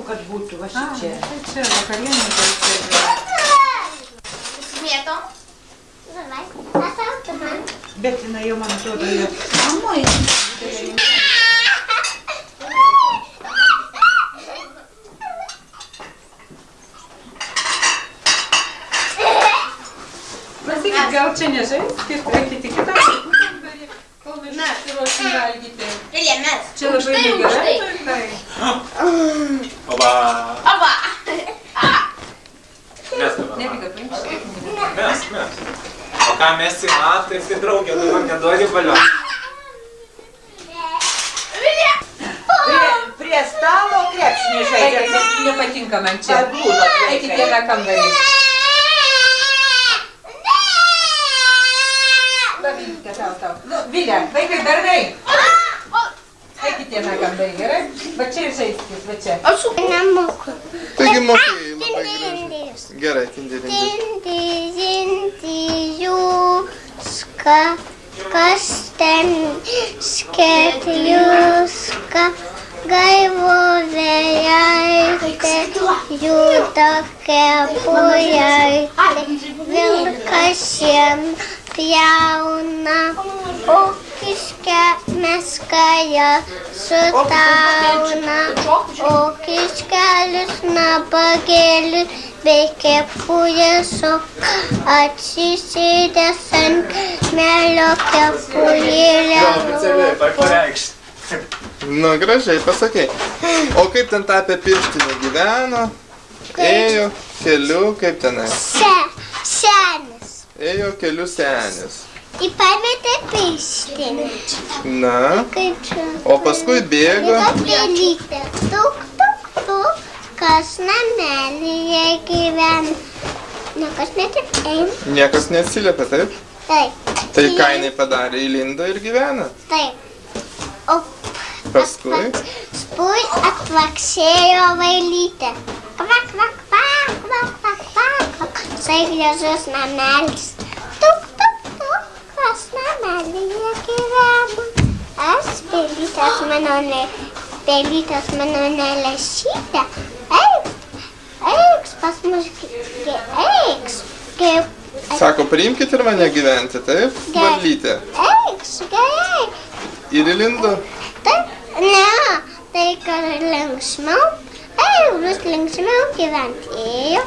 kad būtų va šičia. Tai čia vakarienė, tai čia. Smėtom? Bet jinai jau man atrodo, jau mamoj. Pasakykit, gal čia nežaiskit, eikite kitą kambarį, kol mes išsiruošim valgyti. Mes. Čia labai negerai. Oba! Oba! Mes dabar. Nebėga, paimškit. Mes. O ką mes į matą, tai draugė, dabar neduodi balio. Prie stalo krepšinį žaidžia. Nepatinka man čia. Paglūdot vaikai. Eikit vieną kambarį. Pavyzdžiui, tau. Nu, Vilė, vaikai darbai. Eikit vieną kambarį, gerai? Va čia ir žaiskit, va čia. Aš nemoku. Taigi mokėjai labai gražiai. Gerai, tindi. Tindi, juska, kas ten skėtliuska, gaivo vėjaitė, juda kepujaitė, vilkas jiem pjauna, o kiškę meskaja sutauna, o kiškelis nabagėlis bei kepuje suka, atsisėdęs ant melio kepurėlę Pareikšt. Nu, gražiai pasakei. O kaip ten tapę pirštinė gyveno? Ėjo keliu, kaip tenai? Senis. Ėjo keliu senis. Į pametę pirštinę. Na, Kaip čia? o paskui bėgo. Pelytė. Tuk, kas namelyje gyvena. Niekas net eina. Niekas neatsiliepia, taip? Taip. Tai ką jinai padarė, įlindo ir gyvena. Taip. O Paskui paskui atvaksėjo vailytė. Kvak, kvak, kvak, kvak, kvak, kvak. Tai gražus namelis. Tuk, kas namelyje gyvena. Aš pelytės mano nelešytė. Eiks pas mus, eiks. sako, priimkit ir mane gyventi, taip? Varlytė. Eiks, gerai. Ir įlindo. Taip, ne, tai kad linksmiau, bus linksmiau gyventi. Ėjo.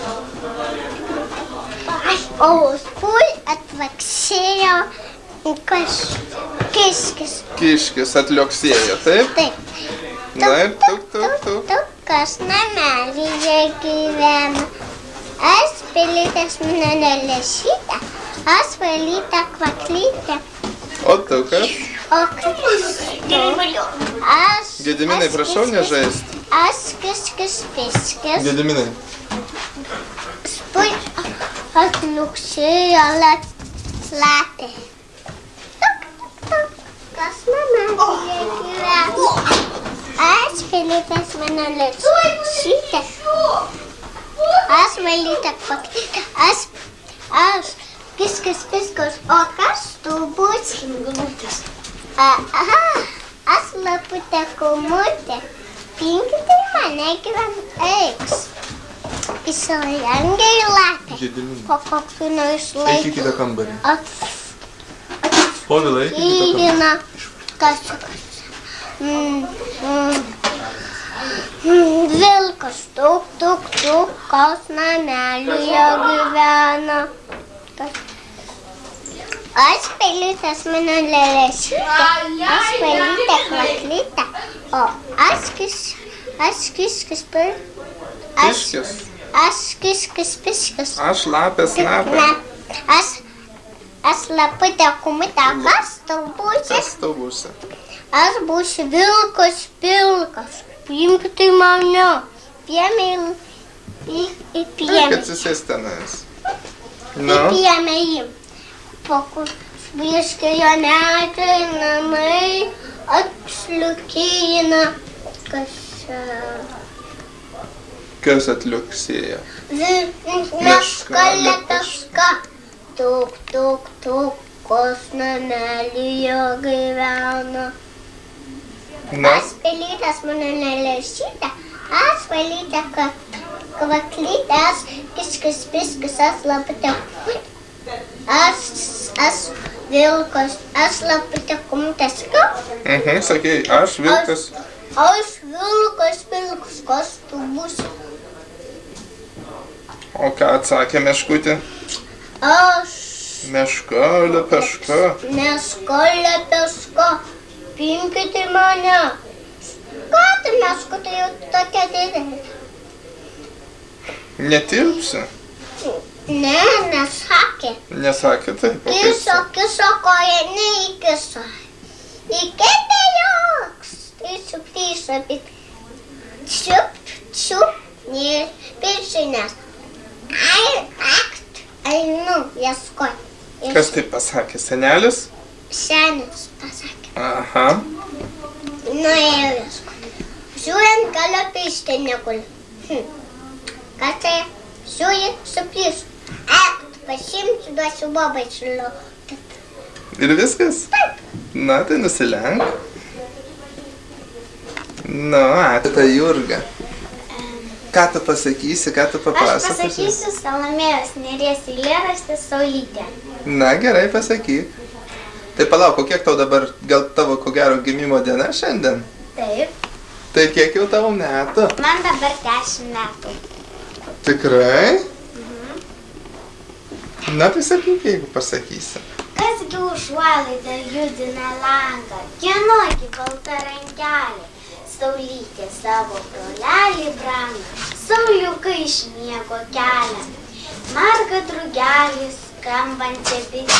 O paskui atvaksėjo kiškis. Kiškis atliuoksėjo, taip? Taip. Na ir tuk. Kas namelyje gyvena. Aš pelytės mano nelešytė, aš valytė kvaklytė. O tu kas? O kas? Aš... Gediminai, prašau nežaist. Aš kiškis piškis. Gediminai. Spui atliuksėjo lapė. Kas namelyje gyvena. Aš pelytės mano nelešytė. Aš valytė kvaklytė. Aš kiškis piškis. O kas tu būsi? Aš laputė kumutė. Pinkite į mane gyvena. Eiks. Įsirengia į lapę. Gediminai. Po kokiu nors Eik į laiku. kitą kambarį. Povilai, eik į kitą kambarį. Įgina kačiukas. Vilkas tuk, kas namelyje gyvena. Aš pelytės mano lėlėšytė, aš valytė kvaklytė, o aš kiškis Kiškis. aš kiškis piškis. Aš lapės lapė. Aš laputė kumutė, kas tu būsi? Kas tu būsi? Aš būsiu vilkas pilkas. Priimkite mane. Piemė į Eik piemę. atsisės tenais. Į Nu, piemę jį. Po kur vieškėjo metai namai atšliukina. kas atliuoksėjo? Meška letaška. Tuk, kas namelyje gyvena. Na, Aš pelytės mano nelešytė, Aš valytė kvaklytė, aš kiškis, piškis, aš laputė. Aš vilkas, aš laputė kumtės. Sakei, aš vilkas. Aš vilkas, kas tu būsi? O ką atsakė meškutė? Aš Meška, lepeška. meška, lepeška. Pinkite mane. Ką tu meškutė jau tokia didelė? Netilpsi. Ne, nesakė. Nesakė taip. O kaip? Kiso koja neįkiso. Įkėtė joks. Tysiu, bet čiup, ne, piršinės. Einu, ieškoti. Kas taip pasakė? Senelis? Senis pasakė. Aha. Nuėjau ieškoti. Žiūrint, galiu pišti neguli. Kas tai? Žiūri, suplysiu. Pasimsiu, duosiu bobai čiuloti. Ir viskas? Taip. Na, tai nusilenk. Nu, ačiū ta Jurga. Ką tu pasakysi, ką tu Aš papasakosi? pasakysiu Salomėjos Nėries eilėraštį Saulytė. Na, gerai, pasakyk. Tai palauk, o kiek tau dabar, gal tavo ko gero gimimo diena šiandien? Taip. Tai kiek jau tavo metų? Man dabar 10 metų. Tikrai? Na, tai sakyk, jeigu pasakysi. Kasgi užuolaida judina langą, kieno gi balta rankelė. Saulytė savo brolelį brangą, sauliukai iš miego kelia. Marga drugelį skambančią bitę,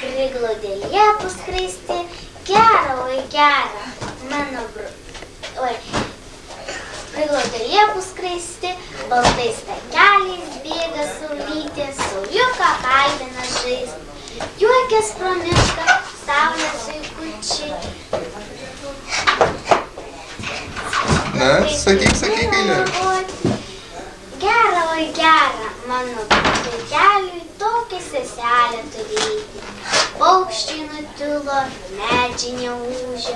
priglaudė liepus skraisti, gera, oi gera, mano priglaudė liepus skraisti, baltais takeliais bėga Saulytė, sauliuką kalbina žaisti. Juokės pro mišką, saulės zuikučiai. Na, sakyk, eilė. Gera, oi gera, mano vaikeliui tokią seselę turėti. Paukščiai nutilo, medžiai neūžė,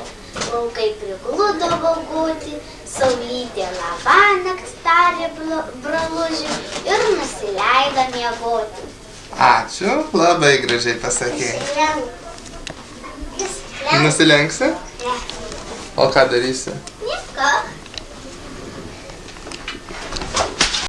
laukai prigludo vaugoti, Saulytė labanakt tarė brolužiui ir nusileido miegoti. Ačiū, labai gražiai pasakei. Nusilenk. Nusilenksi? Ne. O ką darysi? Nieko.